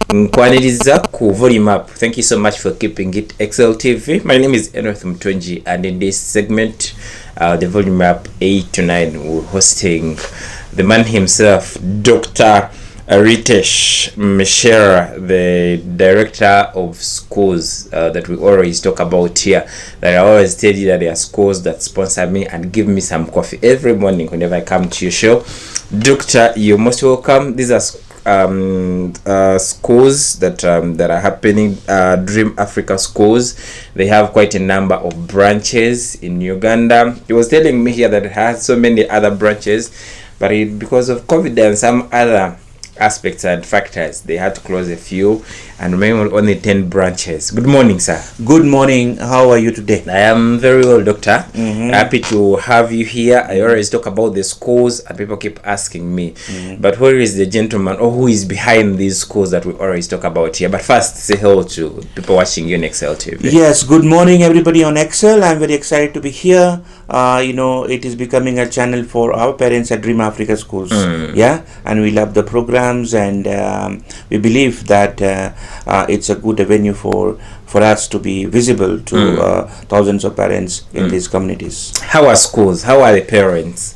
Nkwaniriza ku volume up. Thank you so much for keeping it XLTV. My name is Enoch Mtonji, and in this segment, the volume up 8 to 9, we're hosting the man himself, Dr. Ritesh Mishera, the director of schools that we always talk about here. That I always tell you that there are schools that sponsor me and give me some coffee every morning whenever I come to your show. Doctor, you're most welcome. These are schools that are happening, Dream Africa schools. They have quite a number of branches in Uganda. He was telling me here that it has so many other branches, but because of COVID and some other aspects and factors, they had to close a few and remain only 10 branches. Good morning, sir. Good morning. How are you today? I am very well, doctor. Happy to have you here. I always talk about the schools and people keep asking me, but where is the gentleman or who is behind these schools that we always talk about here? But first, say hello to people watching you on XLTV. Yes, good morning everybody on XL. I'm very excited to be here. It is becoming a channel for our parents at Dream Africa schools. Yeah, and we love the programs, and we believe that it's a good avenue for us to be visible to thousands of parents in these communities. How are schools? How are the parents?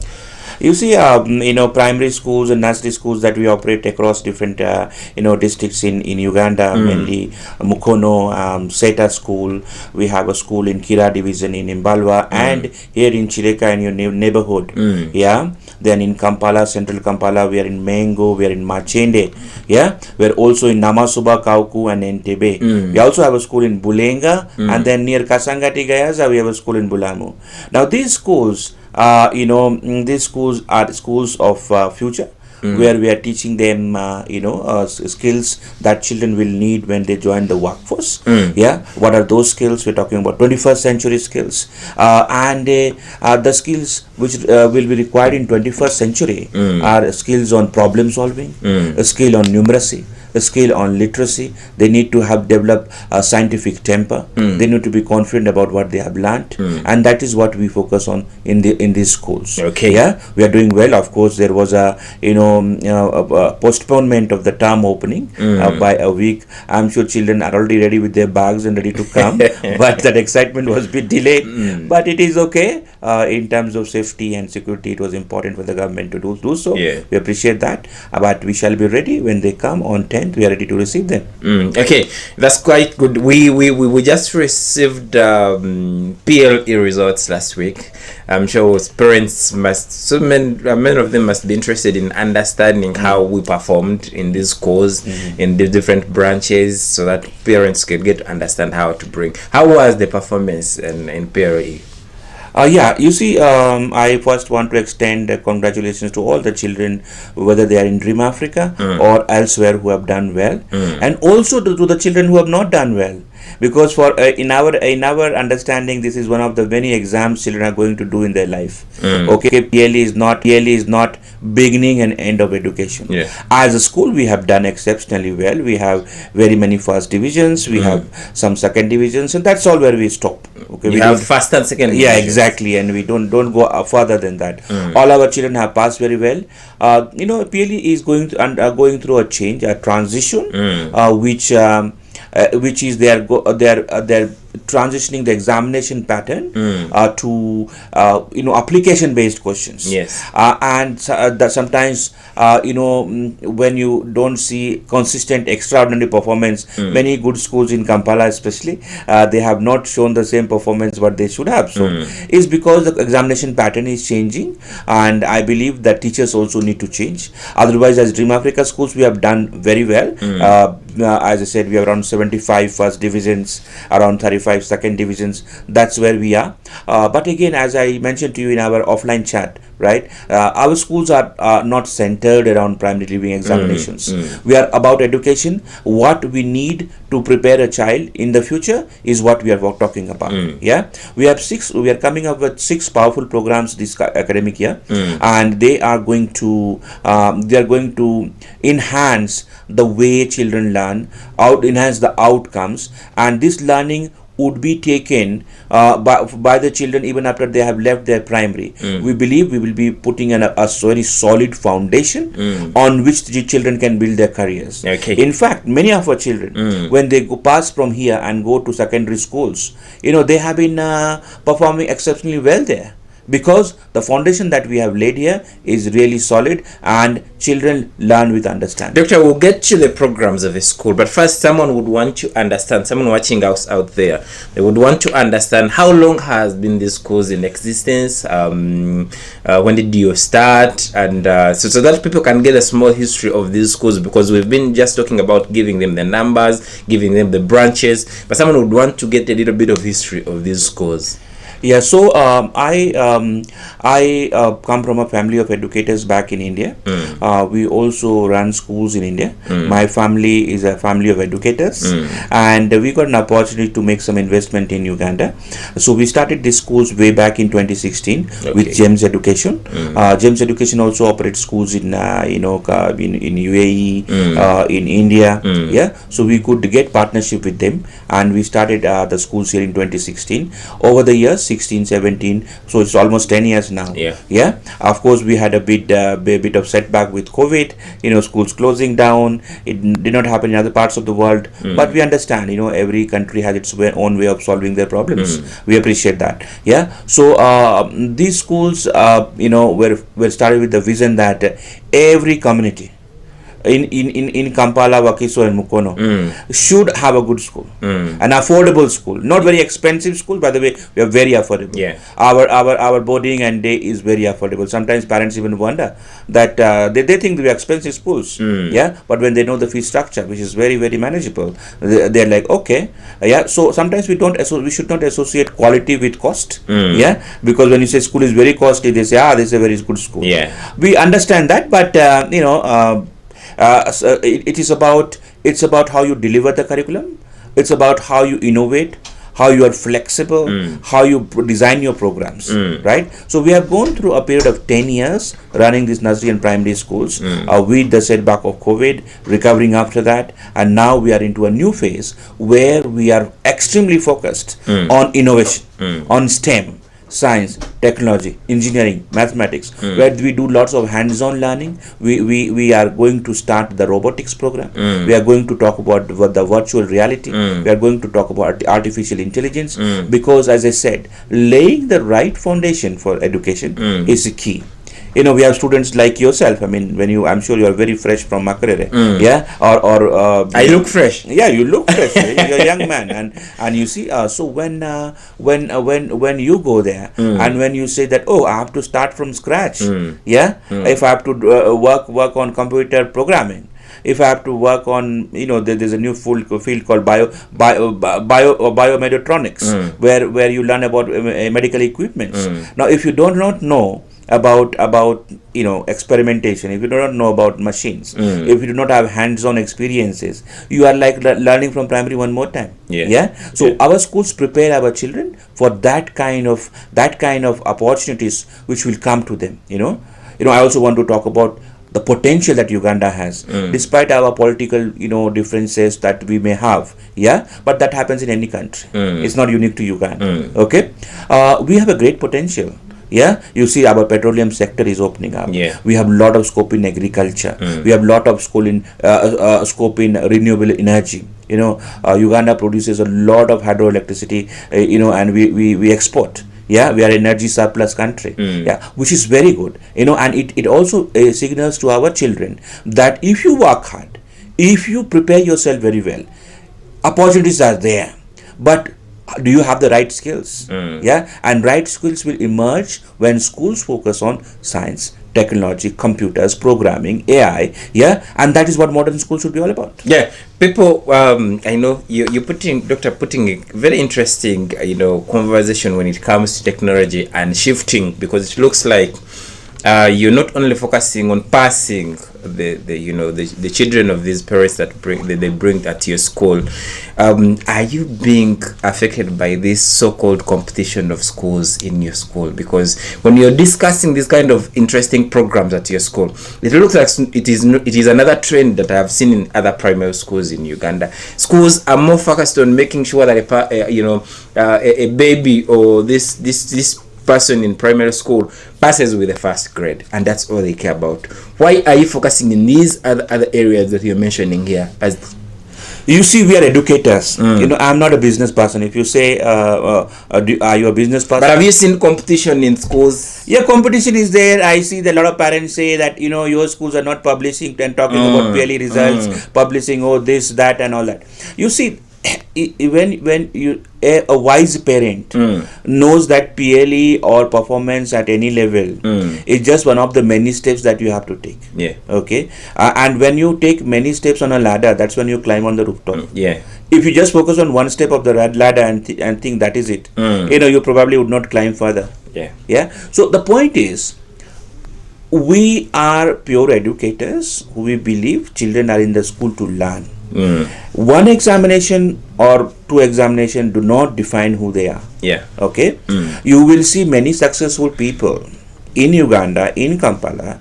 You see, primary schools and nursery schools that we operate across different, districts in Uganda, mainly Mukono, Seta school. We have a school in Kira division in Imbalwa, and here in Chireka in your neighborhood. Yeah. Then in Kampala, central Kampala, we are in Mengo, we are in Machende. Yeah. We are also in Namasuba, Kauku, and Entebbe. We also have a school in Bulenga, and then near Kasangati Gayaza, we have a school in Bulamu. Now, these schools, these schools are schools of future, where we are teaching them, skills that children will need when they join the workforce. Yeah, what are those skills? We're talking about 21st century skills, and the skills which will be required in 21st century are skills on problem solving, a skill on numeracy, a skill on literacy. They need to have developed a scientific temper. They need to be confident about what they have learned, and that is what we focus on in these schools. Okay. Yeah, we are doing well. Of course, there was a postponement of the term opening by a week. I'm sure children are already ready with their bags and ready to come, but that excitement was a bit delayed. But it is okay. In terms of safety and security, it was important for the government to do so. Yeah. We appreciate that. But we shall be ready when they come on 10th. We are ready to receive them. Okay, that's quite good. We just received PLE results last week. I'm sure parents many of them must be interested in understanding how we performed in these schools, in the different branches, so that parents can get to understand how to bring. How was the performance in PLE? You see, I first want to extend congratulations to all the children, whether they are in Dream Africa or elsewhere, who have done well, and also to the children who have not done well. Because for in our understanding, this is one of the many exams children are going to do in their life. Okay, PLE is not beginning and end of education. Yeah. As a school, we have done exceptionally well. We have very many first divisions. We have some second divisions, and that's all where we stop. Okay, we have first and second. Yeah, exactly, and we don't go further than that. All our children have passed very well. PLE is going through a change, a transition, which is they're transitioning the examination pattern to application based questions. Yes. And sometimes when you don't see consistent extraordinary performance, many good schools in Kampala especially, they have not shown the same performance what they should have. So it's because the examination pattern is changing, and I believe that teachers also need to change. Otherwise, as Dream Africa schools, we have done very well. As I said, we have around 75 first divisions, around 35 second divisions. That's where we are. But again, as I mentioned to you in our offline chat, right, our schools are not centered around primary leaving examinations. We are about education. What we need to prepare a child in the future is what we are talking about. Yeah, we are coming up with 6 powerful programs this academic year, and they are going to enhance the way children learn, enhance the outcomes, and this learning would be taken by the children even after they have left their primary. We believe we will be putting a very solid foundation on which the children can build their careers. Okay. In fact, many of our children, when they pass from here and go to secondary schools, they have been performing exceptionally well there, because the foundation that we have laid here is really solid and children learn with understanding. Doctor, we'll get to the programs of the school, but first someone would want to understand, someone watching us out there, they would want to understand how long has been this schools in existence, when did you start, and so that people can get a small history of these schools, because we've been just talking about giving them the numbers, giving them the branches, but someone would want to get a little bit of history of these schools. Yeah, so I come from a family of educators back in India. We also run schools in India. My family is a family of educators, and we got an opportunity to make some investment in Uganda. So we started these schools way back in 2016 with James Education. James Education also operates schools in in UAE, in India. Yeah, so we could get partnership with them, and we started the schools here in 2016. Over the years, 16, 17, so it's almost 10 years now. Yeah, of course we had a bit of setback with COVID, schools closing down. It did not happen in other parts of the world, but we understand, every country has its own way of solving their problems. We appreciate that. Yeah, so these schools were started with the vision that every community in Kampala, Wakiso and Mukono should have a good school, an affordable school, not very expensive school. By the way, we are very affordable. Yeah, our boarding and day is very affordable. Sometimes parents even wonder that they think we are expensive schools. Yeah, but when they know the fee structure, which is very, very manageable, they're like, okay. Yeah, so sometimes we should not associate quality with cost. Yeah, because when you say school is very costly, they say, this is a very good school. Yeah, we understand that, but so it's about how you deliver the curriculum. It's about how you innovate, how you are flexible, how you design your programs, right? So we have gone through a period of 10 years running these nursery and primary schools with the setback of COVID, recovering after that, and now we are into a new phase where we are extremely focused on innovation, on STEM, science, technology, engineering, mathematics, where we do lots of hands-on learning. We are going to start the robotics program. We are going to talk about the virtual reality. We are going to talk about artificial intelligence, because, as I said, laying the right foundation for education is the key. We have students like yourself. I mean, I'm sure you are very fresh from Makerere. Yeah, or I look fresh. Yeah, you look fresh. You're a young man, and you see. So when you go there, and when you say that, I have to start from scratch. Yeah, if I have to work on computer programming. If I have to work on, there's a new field called biomechatronics, where you learn about medical equipments. Now, if you do not know about experimentation, if you do not know about machines, if you do not have hands-on experiences, you are like learning from primary one more time. So our schools prepare our children for that kind of opportunities which will come to them. I also want to talk about the potential that Uganda has, despite our political, differences that we may have. Yeah, but that happens in any country. It's not unique to Uganda. Okay, we have a great potential. Yeah, you see, our petroleum sector is opening up. Yeah, we have a lot of scope in agriculture. We have a lot of scope in renewable energy. Uganda produces a lot of hydroelectricity. And we export. Yeah, we are an energy surplus country. Yeah, which is very good. And it also signals to our children that if you work hard, if you prepare yourself very well, opportunities are there. But do you have the right skills? Yeah, and right skills will emerge when schools focus on science, technology, computers, programming, AI. Yeah, and that is what modern schools should be all about. Yeah, people. I know you're putting a very interesting conversation when it comes to technology and shifting, because it looks like you're not only focusing on passing the children of these parents that they bring that to your school. Are you being affected by this so-called competition of schools in your school? Because when you're discussing this kind of interesting programs at your school, it looks like it is another trend that I have seen in other primary schools in Uganda. Schools are more focused on making sure that a baby or this person in primary school passes with the first grade, and that's all they care about. Why are you focusing in these other areas that you're mentioning here? As you see, we are educators. I'm not a business person. If you say, are you a business person? But have you seen competition in schools? Yeah, competition is there. I see that a lot of parents say that, your schools are not publishing and talking about PLE results, publishing, this, that, and all that. You see, when you a wise parent knows that PLE or performance at any level is just one of the many steps that you have to take. Yeah. Okay. And when you take many steps on a ladder, that's when you climb on the rooftop. Yeah. If you just focus on one step of the ladder and think that is it, you probably would not climb further. Yeah. Yeah. So the point is, we are pure educators. We believe children are in the school to learn. One examination or two examination do not define who they are. Yeah. Okay. You will see many successful people in Uganda, in Kampala,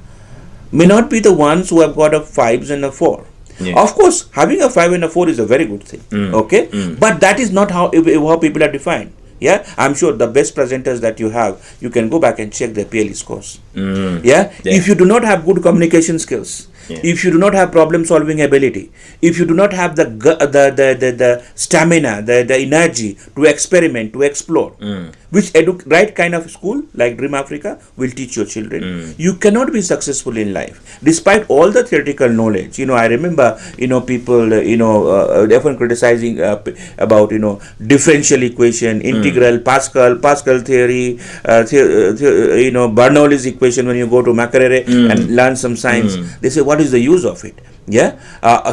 may not be the ones who have got a 5s and a 4. Yeah. Of course, having a 5 and a 4 is a very good thing. Okay. But that is not how people are defined. Yeah, I'm sure the best presenters that you have, you can go back and check their PLE scores. Yeah, if you do not have good communication skills, if you do not have problem solving ability, if you do not have the stamina, the energy to experiment, to explore, which right kind of school like Dream Africa will teach your children, you cannot be successful in life despite all the theoretical knowledge. I remember people often criticizing about differential equation, integral, Pascal theory, Bernoulli's equation. When you go to Makerere and learn some science, they say, what is the use of it? Yeah.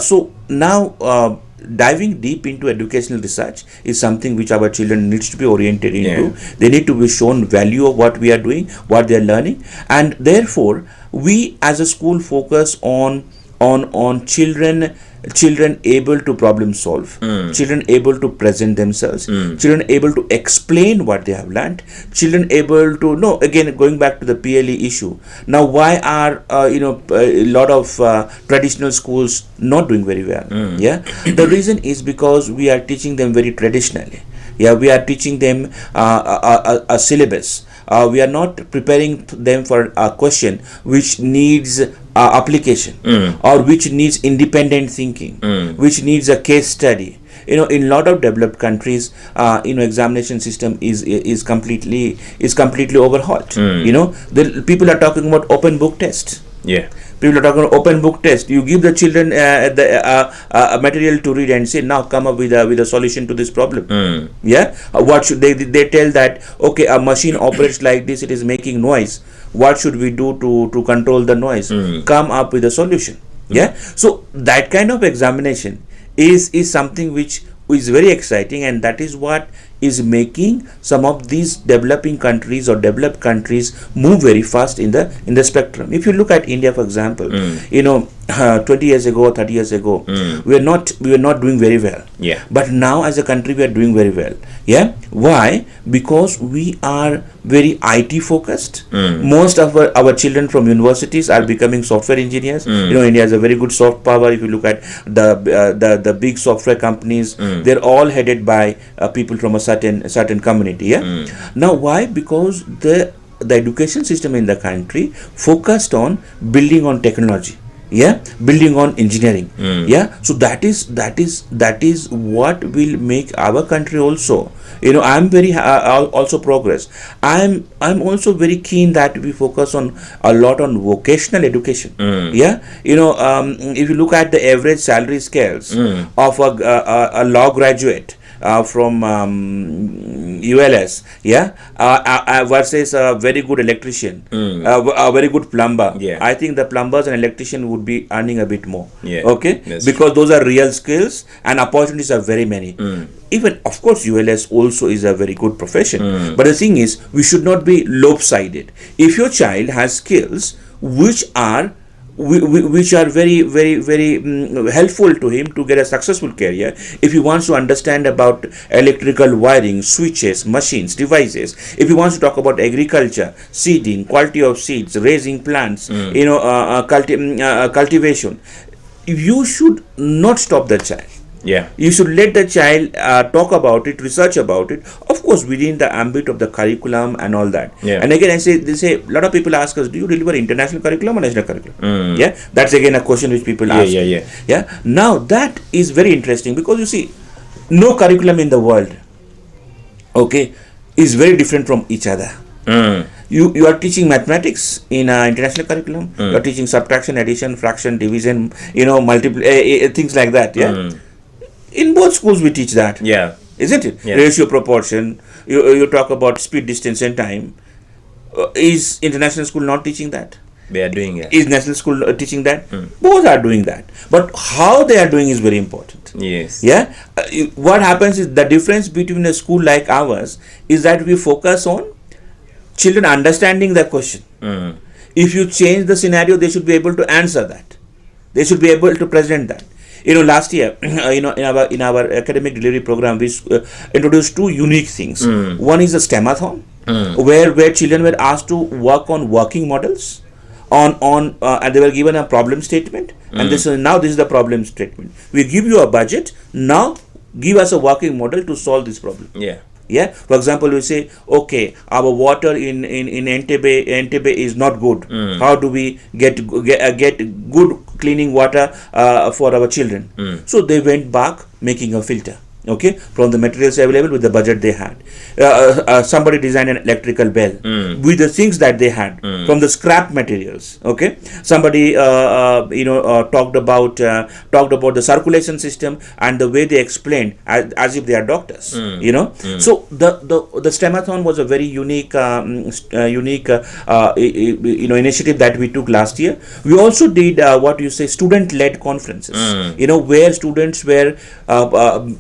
So now diving deep into educational research is something which our children needs to be oriented into. They need to be shown value of what we are doing, what they are learning, and therefore we as a school focus on children able to problem solve, children able to present themselves, children able to explain what they have learned, children able to know. Again, going back to the PLE issue, now why are a lot of traditional schools not doing very well? The reason is because we are teaching them very traditionally. We are teaching them a syllabus. We are not preparing them for a question which needs application or which needs independent thinking, which needs a case study. In a lot of developed countries, examination system is completely overhauled. The people are talking about open book tests. People are talking about open book test. You give the children the material to read and say, now come up with a solution to this problem. What should they tell that, okay, a machine operates like this, it is making noise. What should we do to control the noise? Come up with a solution. So that kind of examination is something which is very exciting, and that is what is making some of these developing countries or developed countries move very fast in the spectrum. If you look at India, for example, 20 years ago, 30 years ago, we were not doing very well. But now as a country we are doing very well. Why? Because we are very IT focused. Most of our children from universities are becoming software engineers. India has a very good soft power. If you look at the big software companies, they're all headed by people from a certain community. Now why? Because the education system in the country focused on building on technology, building on engineering. So that is what will make our country also. I'm very also progress. I'm also very keen that we focus on a lot on vocational education. If you look at the average salary scales of a law graduate from ULS, yeah, versus a very good electrician, a very good plumber. Yeah. I think the plumbers and electrician would be earning a bit more. Yeah, okay, that's because those are real skills and opportunities are very many. Even of course ULS also is a very good profession, but the thing is we should not be lopsided. If your child has skills which are very helpful to him to get a successful career, if he wants to understand about electrical wiring, switches, machines, devices, if he wants to talk about agriculture, seeding, quality of seeds, raising plants, cultivation, you should not stop the child. Yeah. You should let the child talk about it, research about it, of course within the ambit of the curriculum and all that. Yeah. And again, they say a lot of people ask us, do you deliver international curriculum or national curriculum? Yeah, that's again a question which people ask. Yeah. Now that is very interesting, because you see, no curriculum in the world, okay, is very different from each other. You are teaching mathematics in an international curriculum. You are teaching subtraction, addition, fraction, division, multiple things like that. Yeah. In both schools we teach that. Yeah. Isn't it? Yeah. Ratio, proportion. You talk about speed, distance, and time. Is international school not teaching that? They are doing it. Is national school teaching that? Both are doing that. But how they are doing is very important. Yes. Yeah. What happens is the difference between a school like ours is that we focus on children understanding the question. If you change the scenario, they should be able to answer that. They should be able to present that. Last year, in our academic delivery program, we introduced two unique things. One is a STEM-a-thon, where children were asked to work on working models, and they were given a problem statement, and this is the problem statement. We give you a budget, now give us a working model to solve this problem. Yeah. For example, we say, okay, our water in Entebbe is not good. How do we get good cleaning water for our children? So they went back making a filter. Okay, from the materials available with the budget they had. Somebody designed an electrical bell with the things that they had from the scrap materials. Okay, somebody talked about the circulation system and the way they explained as if they are doctors. So the STEM-a-thon was a very unique initiative that we took last year. We also did student-led conferences. Where students were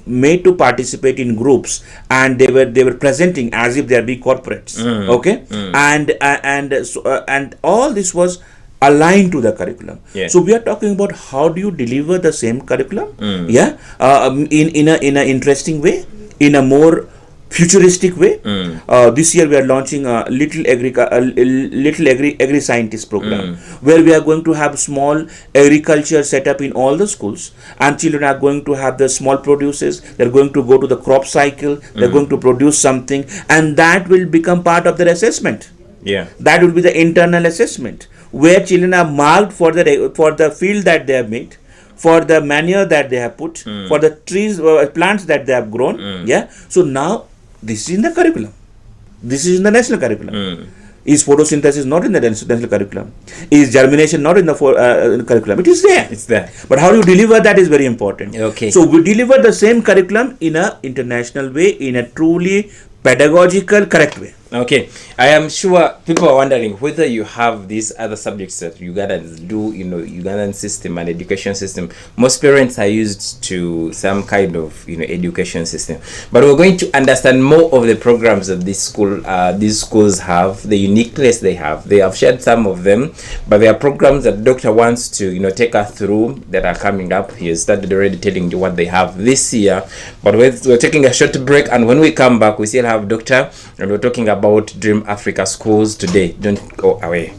made to participate in groups, and they were presenting as if they are big corporates. Okay, and all this was aligned to the curriculum. So we are talking about how do you deliver the same curriculum, in an interesting way, in a more futuristic way. This year we are launching a little agri scientist program, where we are going to have small agriculture set up in all the schools, and children are going to have the small produces. They're going to go to the crop cycle. They're going to produce something, and that will become part of their assessment. That will be the internal assessment, where children are marked for the field that they have made, for the manure that they have put, for the trees, plants that they have grown. So now this is in the curriculum. This is in the national curriculum. Is photosynthesis not in the national curriculum? Is germination not in the curriculum? It is there. It's there. But how you deliver that is very important. Okay. So we deliver the same curriculum in a international way, in a truly pedagogical, correct way. Okay, I am sure people are wondering whether you have these other subjects that Ugandans do, Ugandan system and education system. Most parents are used to some kind of, education system. But we're going to understand more of the programs that these schools have, the uniqueness they have. They have shared some of them, but there are programs that Doctor wants to, take us through that are coming up. He has started already telling you what they have this year. But we're taking a short break, and when we come back, we still have Doctor, and we're talking about Dream Africa schools today. Don't go away.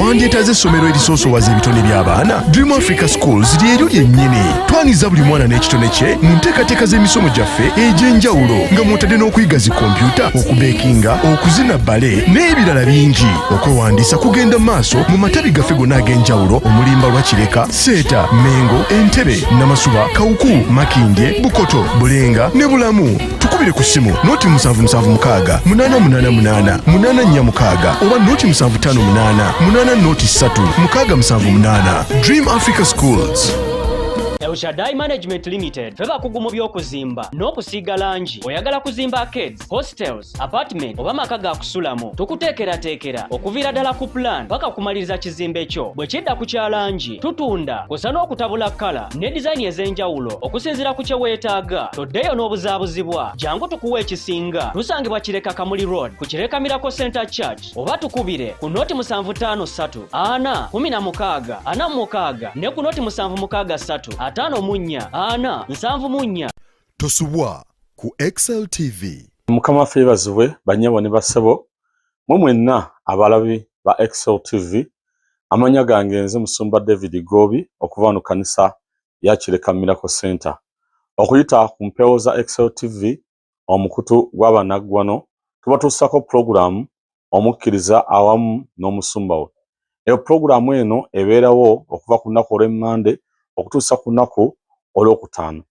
Wandyetaaze essomero erisoosowaza ebitone by'abaana? Dream Africa Schools lyeryo lyennyini. Twaniza buli mwana n'ekitone kye mu nteekateeka z'emisomo gyaffe egy'enjawulo nga mw'otadde n'okuyiga zi kompyuta, okubeekinga, okuzina bbale n'ebirala bingi. Okwewandiisa kugenda maaso mu matabi gaffe gonna ag'enjawulo omulimba lwa Kireka, Seeta, Mengo, Entebbe, Namasuba, Kawuku, Makindye, Bukoto, Bulenga ne Bulamu. Tukubire ku ssimu nooti 776 888 846 oba nooti 758 8 Dream Africa Schools. Elshadai Management Limited feba kugumu by'okuzimba n'okusiiga langi. Oyagala kuzimba arcades, hostels, apartment oba maka ga kusulamu, tukuteekerateekera okuviira ddala ku plan paka kumaliriza kizimbe kyo. Bwe kidda ku kyalangi tutunda kusa n'okutabula kkala ne design ez'enjawulo okusinziira ku kye weetaaga. Toddeyo n'obuzaabuzibwa, jangu tukuwa ekisinga. Tusangibwa Kireka Kamuli Road ku Kireka Miracle Center Church oba tukubire ku nooti 753 4 16 46 ne ku nooti 763 5 munya ana 7 munya. Tosubwa ku Excel TV. Mukama febazibwe banyabo ne basebo mu mwenna abalabi ba Excel TV. Amanya gange nze Musumba David Gobi okuva mu kanisa ya Kireka Miracle Center. Okuyita ku mpewo za Excel TV omukutu gw'abanaggwano tubatuusako program omukkiriza awamu n'omusumba we. Eyo program eno ebeerawo okuva ku nnaku olw'Emmande okutuusa ku nnaku olw'Okutaano,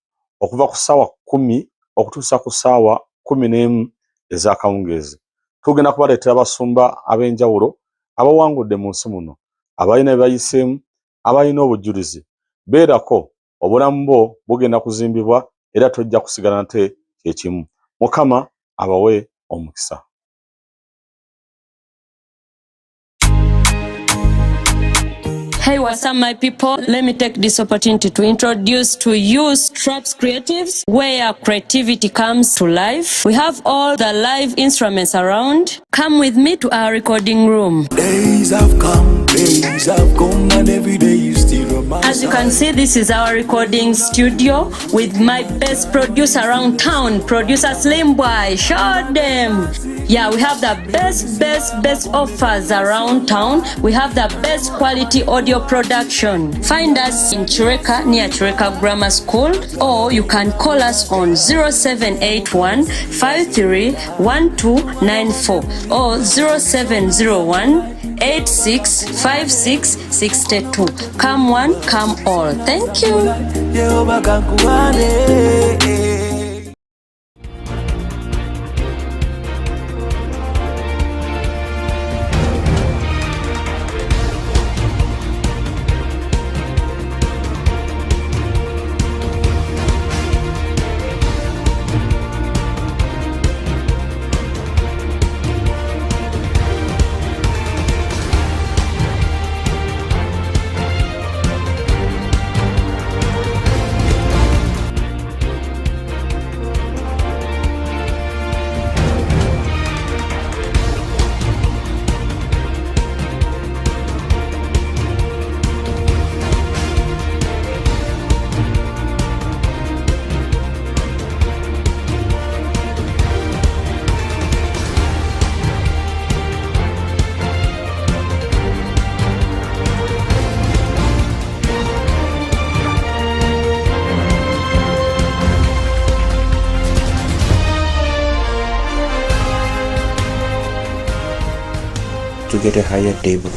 okuva ku ssaawa 10 okutuusa ku ssaawa 11 ez'akawungeezi. Tugenda kubaleetera abasumba ab'enjawulo abawangudde mu nsi muno, abalina bye bayiseemu, abalina obujulizi. Beerako obulamu bwo bugenda kuzimbibwa era tojja kusigala nate kyekimu. Mukama abawe omukisa. Hey, what's up, my people? Let me take this opportunity to introduce to you Straps Creatives, where creativity comes to life. We have all the live instruments around. Come with me to our recording room. Days have come, and every day you still remind. As you can see, this is our recording studio with my best producer around town, producer Slim Boy. Show them. Yeah, we have the best offers around town. We have the best quality audio production. Find us in Kireka near Kireka Grammar School, or you can call us on 0781 531294 or 0701 865662. Come one, come all. Thank you. To get a higher table.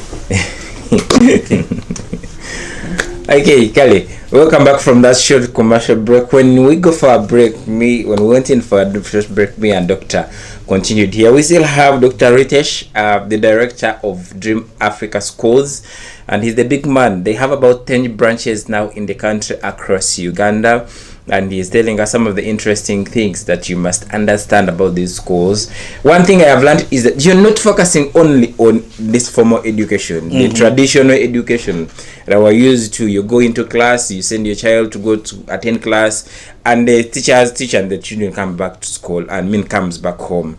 Okay, Kale, welcome back from that short commercial break. When we go for a break, when we went in for a first break, me and Doctor continued here. We still have Dr. Ritesh, the director of Dream Africa Schools, and he's the big man. They have about 10 branches now in the country across Uganda. And he's telling us some of the interesting things that you must understand about these schools. One thing I have learned is that you're not focusing only on this formal education, the traditional education that we're used to. You go into class, you send your child to go to attend class, and the teachers teach and the children come back to school and comes back home.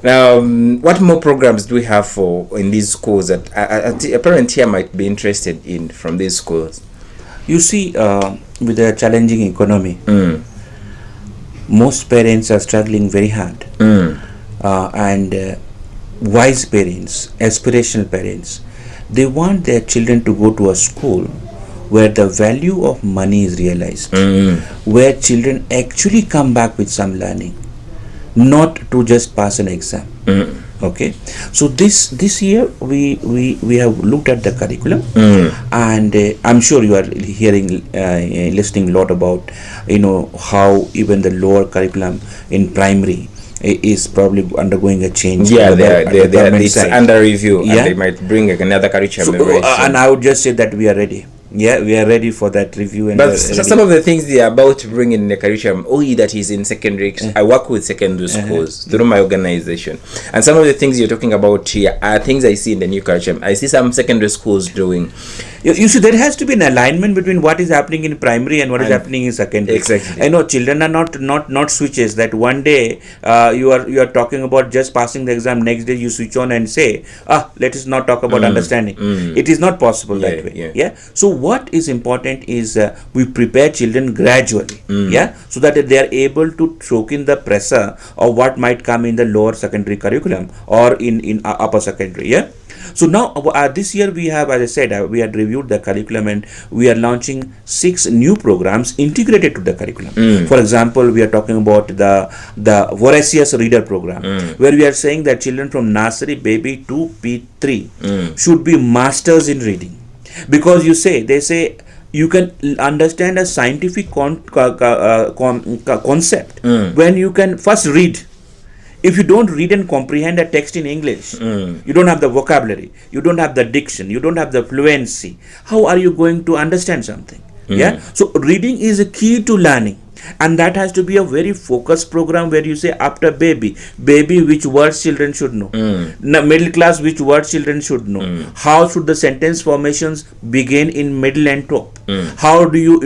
Now, what more programs do we have for in these schools that a parent here might be interested in from these schools? You see, with the challenging economy, most parents are struggling very hard. And wise parents, aspirational parents, they want their children to go to a school where the value of money is realized, where children actually come back with some learning, not to just pass an exam. Okay, so this year we have looked at the curriculum, and I'm sure you are listening a lot about how even the lower curriculum in primary is probably undergoing a change. Yeah, it's under review, and they might bring another curriculum. And I would just say that we are ready. Yeah, we are ready for that review. And but some of the things they are about to bring in the curriculum, that is in secondary. I work with secondary schools through my organization, and some of the things you're talking about here are things I see in the new curriculum. I see some secondary schools doing. You see, there has to be an alignment between what is happening in primary and what is happening in secondary. Exactly. I know children are not switches that one day you are talking about just passing the exam, next day you switch on and say, let us not talk about understanding. It is not possible that way. Yeah. So what is important is we prepare children gradually. So that they are able to soak in the pressure of what might come in the lower secondary curriculum or in upper secondary. Yeah. So now this year we have, as I said, we had reviewed the curriculum and we are launching 6 new programs integrated to the curriculum. For example, we are talking about the Voracious Reader program, where we are saying that children from nursery baby to P3 should be masters in reading, because they say you can understand a scientific concept when you can first read. If you don't read and comprehend a text in English, you don't have the vocabulary, you don't have the diction, you don't have the fluency, how are you going to understand something? Yeah. So reading is a key to learning. And that has to be a very focused program where you say after baby which words children should know, middle class which words children should know, how should the sentence formations begin in middle and top, how do you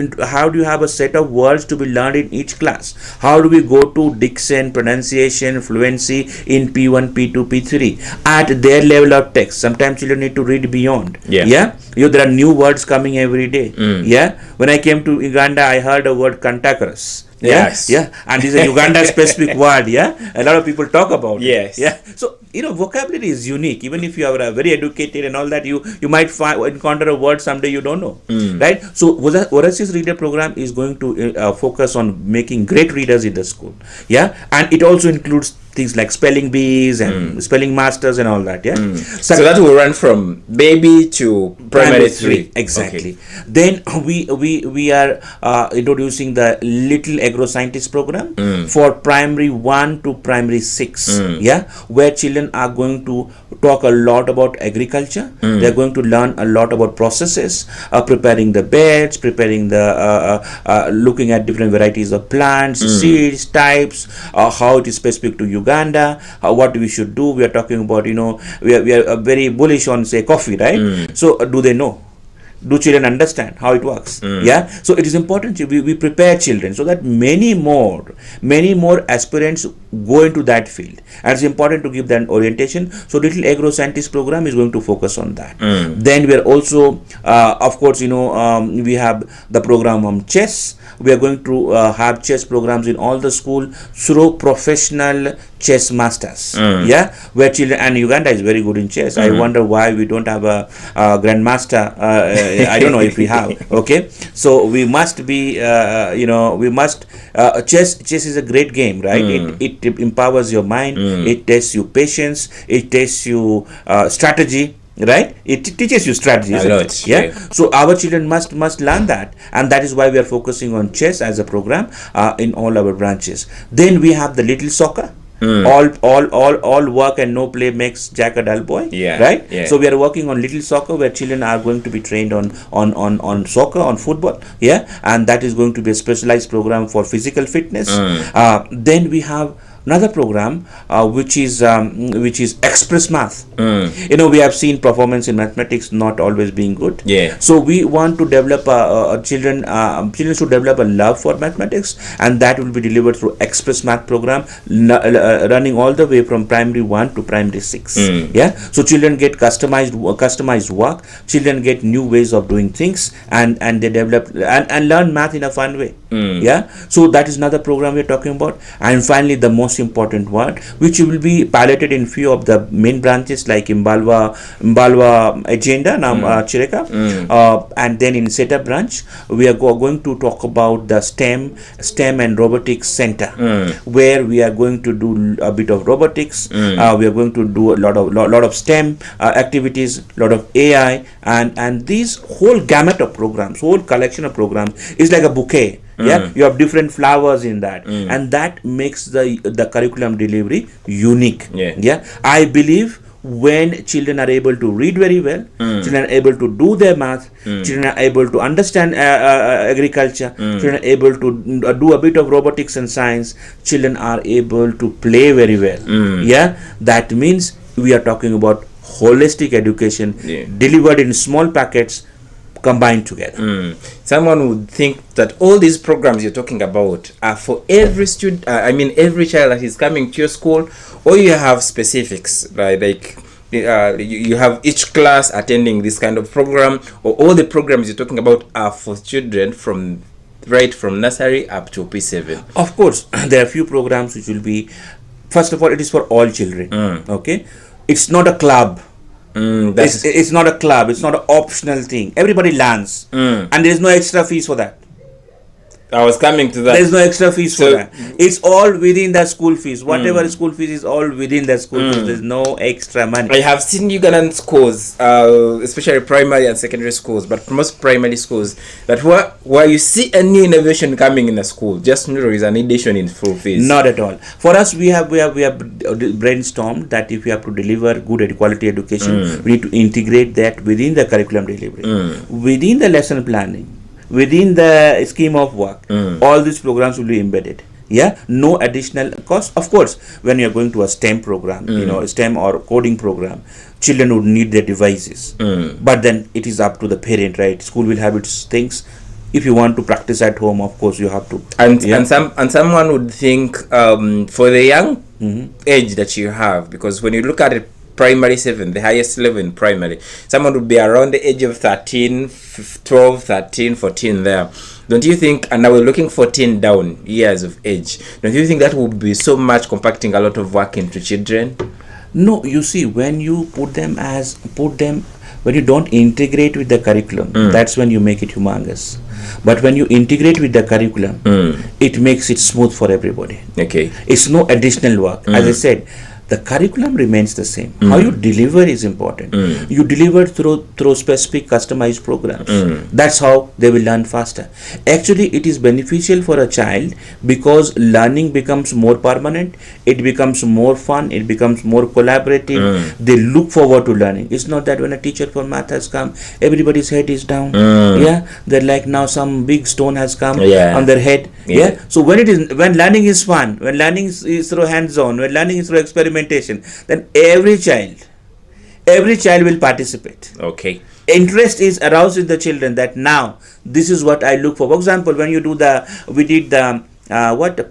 have a set of words to be learned in each class, how do we go to diction, pronunciation, fluency in P1, P2, P3 at their level of text. Sometimes children need to read beyond. There are new words coming every day. When I came to Uganda, I heard a word cantankerous. Yes. And this is a Uganda specific word. A lot of people talk about it. So vocabulary is unique. Even if you are very educated and all that, you might encounter a word someday you don't know, right? So Voracious Reader program is going to focus on making great readers in the school. And it also includes things like spelling bees and spelling masters and all that. So that will run from baby to primary 3. Exactly. Okay. Then we are introducing the Little Agro Scientist program for primary 1 to primary 6. Where children are going to talk a lot about agriculture. They are going to learn a lot about processes, preparing the beds, preparing the looking at different varieties of plants, seeds, types, how it is specific to Uganda, what we should do. We are talking about, we are very bullish on, say, coffee, right? So do they know? Do children understand how it works? So it is important we prepare children so that many more aspirants go into that field, and it's important to give them orientation. So Little Agro Scientist program is going to focus on that. Then we are also of course we have the program on chess. We are going to have chess programs in all the school through professional chess masters. Where children, and Uganda is very good in chess. I wonder why we don't have a grandmaster. I don't know if we have. Okay, so we must be chess is a great game, right? It empowers your mind, it tests you patience, it tests you strategy, right? It teaches you strategy, isn't it? So our children must learn that, and that is why we are focusing on chess as a program in all our branches. Then we have the Little Soccer. All work and no play makes Jack a dull boy, right? So we are working on Little Soccer, where children are going to be trained on soccer, on football, and that is going to be a specialized program for physical fitness. Then we have another program which is Express Math. We have seen performance in mathematics not always being good. So we want to develop children should develop a love for mathematics, and that will be delivered through Express Math program, running all the way from primary 1 to primary 6. So children get customized work, children get new ways of doing things, and they develop and learn math in a fun way. Yeah, so that is another program we're talking about. And finally, the most important one, which will be piloted in few of the main branches like Mbalwa agenda now, Chireka, and then in setup branch we are going to talk about the STEM and robotics center, where we are going to do a bit of robotics. We are going to do a lot of STEM activities, lot of AI, and these whole gamut of programs, whole collection of programs is like a bouquet. Yeah, you have different flowers in that, and that makes the curriculum delivery unique. Yeah, I believe when children are able to read very well, children are able to do their math, children are able to understand agriculture, children are able to do a bit of robotics and science, children are able to play very well. Yeah, that means we are talking about holistic education delivered in small packets, combined together. Someone would think that all these programs you're talking about are for every student, every child that is coming to your school, or you have specifics, like you have each class attending this kind of program, or all the programs you're talking about are for children from nursery up to P7. Of course, there are few programs which will be, first of all, it is for all children. Okay, it's not a club. It's not a club, it's not an optional thing. Everybody learns, and there is no extra fees for that. I was coming to that. There is no extra fees for that. It's all within the school fees. Whatever school fees is all within the school fees. There's no extra money. I have seen Ugandan schools, especially primary and secondary schools, but most primary schools, that where you see a new innovation coming in a school, just there is an addition in full fees. Not at all. For us, we have brainstormed that if we have to deliver good quality education, we need to integrate that within the curriculum delivery, within the lesson planning, within the scheme of work. All these programs will be embedded. Yeah, no additional cost. Of course, when you are going to a STEM program, a STEM or coding program, children would need their devices. But then it is up to the parent, right? School will have its things. If you want to practice at home, of course you have to. And someone would think for the young age that you have, because when you look at it, primary 7, the highest level in primary, someone would be around the age of 13, 12, 13, 14 there. Don't you think, and now we're looking 14 down years of age, don't you think that would be so much compacting a lot of work into children? No, you see, when you when you don't integrate with the curriculum, that's when you make it humongous. But when you integrate with the curriculum, it makes it smooth for everybody. Okay. It's no additional work. As I said, the curriculum remains the same. How you deliver is important. You deliver through specific customized programs. That's how they will learn faster. Actually, it is beneficial for a child because learning becomes more permanent, it becomes more fun, it becomes more collaborative. They look forward to learning. It's not that when a teacher for math has come, everybody's head is down. Yeah, they're like, now some big stone has come on their head. Yeah. So when learning is fun, when learning is through hands-on, when learning is through experimentation, then every child will participate. Okay. Interest is aroused in the children that now this is what I look for. For example, when you we did the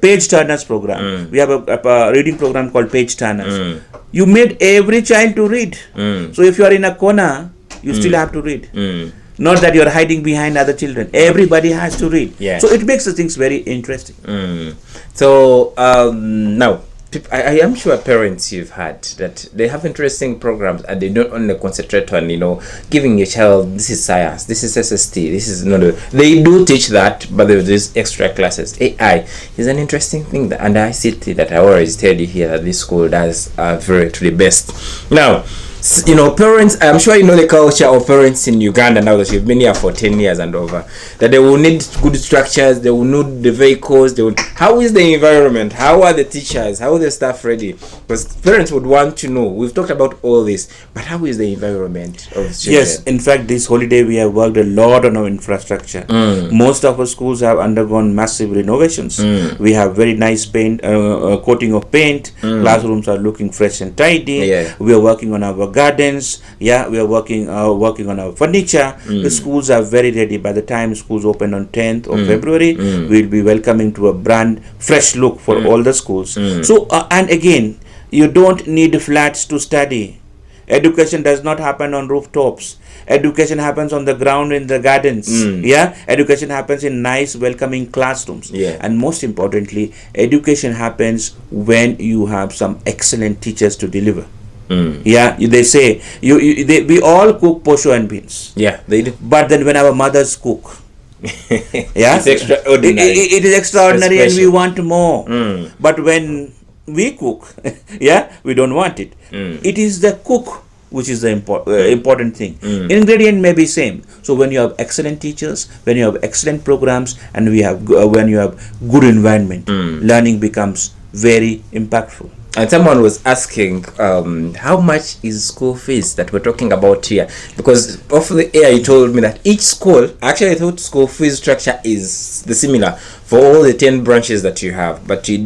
page turners program. We have a reading program called page turners. You made every child to read. So if you are in a corner, you still have to read. Not that you are hiding behind other children. Everybody has to read. Yeah. So it makes the things very interesting. So now, I am sure parents you've had that they have interesting programs and they don't only concentrate on giving your child, this is science, this is SST, this is they do teach that, but there's these extra classes. AI is an interesting thing, and I see that I always tell you here that this school does very to the best. Now, parents, I'm sure the culture of parents in Uganda now that you've been here for 10 years and over, that they will need good structures, they will need the vehicles, how is the environment, how are the teachers, how are the staff ready? Because parents would want to know. We've talked about all this, but how is the environment of children? Yes, in fact, this holiday we have worked a lot on our infrastructure. Most of our schools have undergone massive renovations. We have very nice paint, coating of paint. Classrooms are looking fresh and tidy. We are working on our gardens. We are working on our furniture. The schools are very ready. By the time schools open on 10th of February, we'll be welcoming to a brand fresh look for all the schools. So and again, you don't need flats to study. Education does not happen on rooftops. Education happens on the ground in the gardens. Education happens in nice welcoming classrooms. And most importantly, education happens when you have some excellent teachers to deliver. They say we all cook posho and beans. They do. But then when our mothers cook, it's extraordinary. It is extraordinary, and we want more. But when we cook, we don't want it. It is the cook which is the important thing. Ingredient may be same. So when you have excellent teachers, when you have excellent programs, and when you have good environment, learning becomes very impactful. And someone was asking, how much is school fees that we're talking about here? Because off the air, you told me that each school, actually I thought school fees structure is the similar for all the 10 branches that you have. But you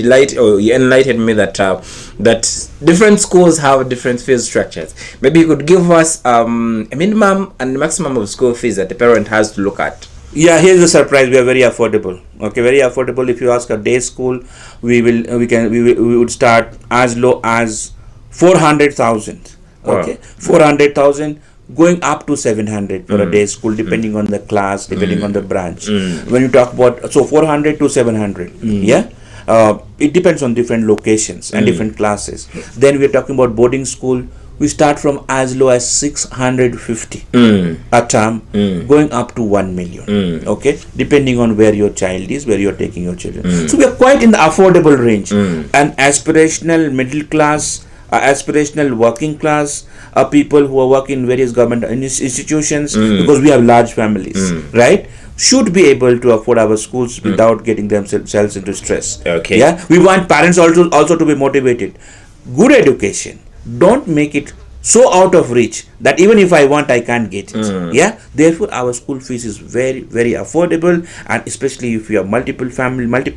enlightened me that that different schools have different fees structures. Maybe you could give us a minimum and maximum of school fees that the parent has to look at. Here's the surprise. We are very affordable. Okay, very affordable. If you ask a day school, we would start as low as 400,000. Okay, 400,000 going up to 700 for a day school, depending on the class, depending on the branch. When you talk about 400 to 700, it depends on different locations and different classes. Then we are talking about boarding school. We start from as low as 650 a term, going up to 1 million. Okay, depending on where your child is, where you're taking your children. So we are quite in the affordable range. And aspirational middle class, aspirational working class, people who are working in various government institutions, because we have large families, right? Should be able to afford our schools without getting themselves into stress. Okay. We want parents also to be motivated. Good education. Don't make it so out of reach that even if I want, I can't get it. Therefore our school fees is very, very affordable, and especially if you have multiple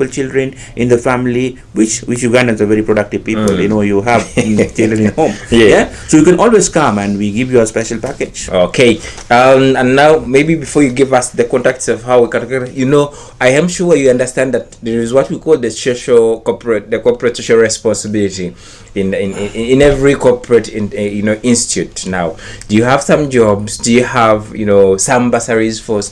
children in the family, which Ugandans are very productive people. You have children in home. So you can always come and we give you a special package. Okay. And now maybe before you give us the contacts of how we can, I am sure you understand that there is what we call the corporate social responsibility in every corporate institute. Now, do you have some jobs? Do you have some bursaries for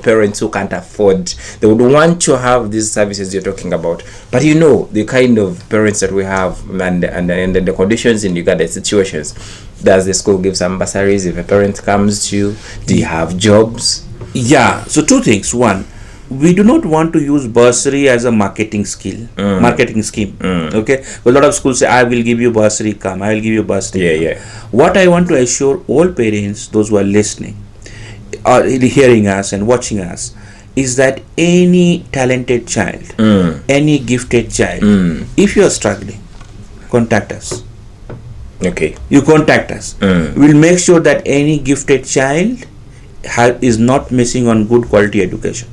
parents who can't afford? They would want to have these services you're talking about, but the kind of parents that we have and the conditions in Uganda situations. Does the school give some bursaries if a parent comes to you? Do you have jobs? So two things. One, we do not want to use bursary as a marketing scheme. Okay, a lot of schools say, I will give you bursary, I will give you bursary. What I want to assure all parents, those who are listening or hearing us and watching us, is that any talented child, any gifted child, if you are struggling, contact us. Okay, you contact us. We'll make sure that any gifted child is not missing on good quality education.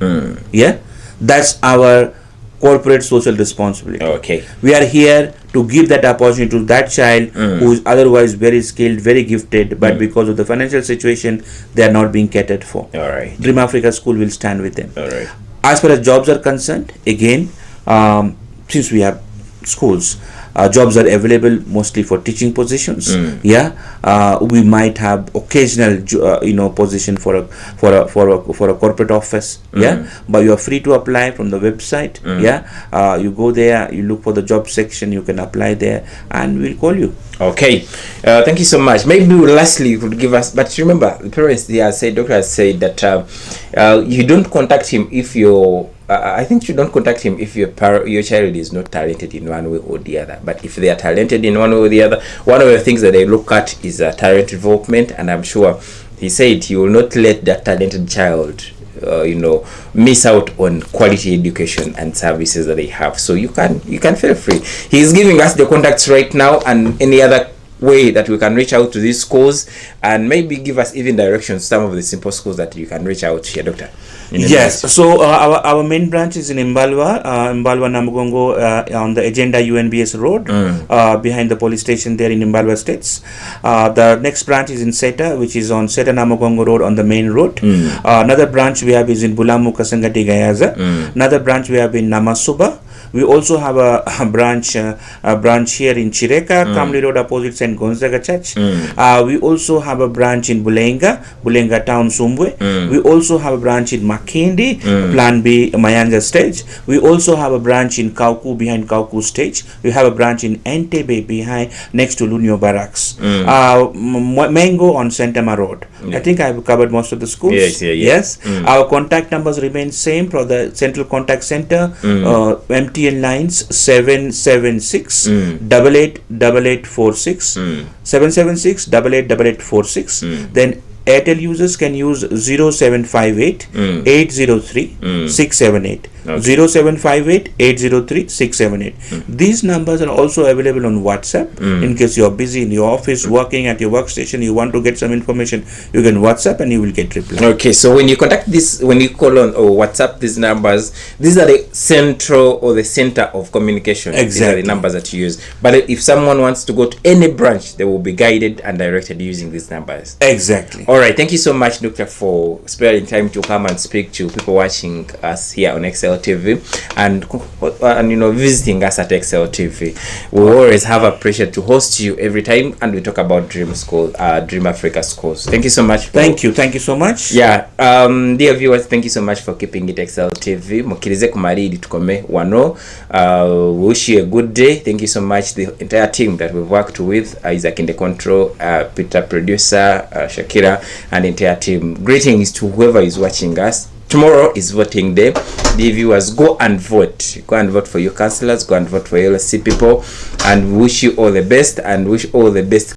That's our corporate social responsibility. Okay, we are here to give that opportunity to that child who is otherwise very skilled, very gifted, but because of the financial situation, they are not being catered for. All right, Dream Africa School will stand with them. All right. As far as jobs are concerned, again, since we have schools, jobs are available mostly for teaching positions. We might have occasional position for a corporate office. But you are free to apply from the website. You go there, you look for the job section, you can apply there, and we'll call you. Okay, thank you so much. Maybe lastly you could give us, but remember the parents, doctor has said that you don't contact him if I think you don't contact him if your child is not talented in one way or the other. But if they are talented in one way or the other, one of the things that they look at is talent development, and I'm sure he said he will not let that talented child miss out on quality education and services that they have. So you can feel free. He's giving us the contacts right now, and any other way that we can reach out to these schools, and maybe give us even directions, some of the simple schools that you can reach out here, Doctor. Yes, so our main branch is in Imbalwa Namugongo, on the Agenda UNBS Road, behind the police station there in Imbalwa States. The next branch is in Seta, which is on Seta Namugongo Road on the main road. Another branch we have is in Bulamu Kasangati Gayaza. Another branch we have in Namasuba. We also have a branch here in Chireka, Kamli Road opposite St. Gonzaga Church. We also have a branch in Bulenga Town, Sumbwe. We also have a branch in Makindi, Plan B, Mayanja Stage. We also have a branch in Kauku, behind Kauku Stage. We have a branch in Entebbe, behind, next to Lunio Barracks. Mango on Santama Road. I think I've covered most of the schools. Yes. Our contact numbers remain same for the Central Contact Center. MTN lines 776 888846 776 888846. Then Airtel users can use 0758 803 678. 0758 803 678. These numbers are also available on WhatsApp. In case you are busy in your office, working at your workstation, you want to get some information, you can WhatsApp and you will get reply. Okay, so when you contact this, when you call on or WhatsApp these numbers, these are the central or the center of communication. Exactly. These are the numbers that you use. But if someone wants to go to any branch, they will be guided and directed using these numbers. Exactly. All right, thank you so much, Doctor, for sparing time to come and speak to people watching us here on XL TV and visiting us at XL TV. We always have a pleasure to host you every time, and we talk about Dream School, Dream Africa schools. Thank you so much. Thank you so much. Yeah, dear viewers, thank you so much for keeping it XL TV. Mukirize kumaridi tukome wano. Wish you a good day. Thank you so much, the entire team that we've worked with, Isaac in the control, Peter producer, Shakira, and the entire team. Greetings to whoever is watching us. Tomorrow is voting day. The viewers, go and vote. Go and vote for your councillors. Go and vote for your LSC people. And wish you all the best, and wish all the best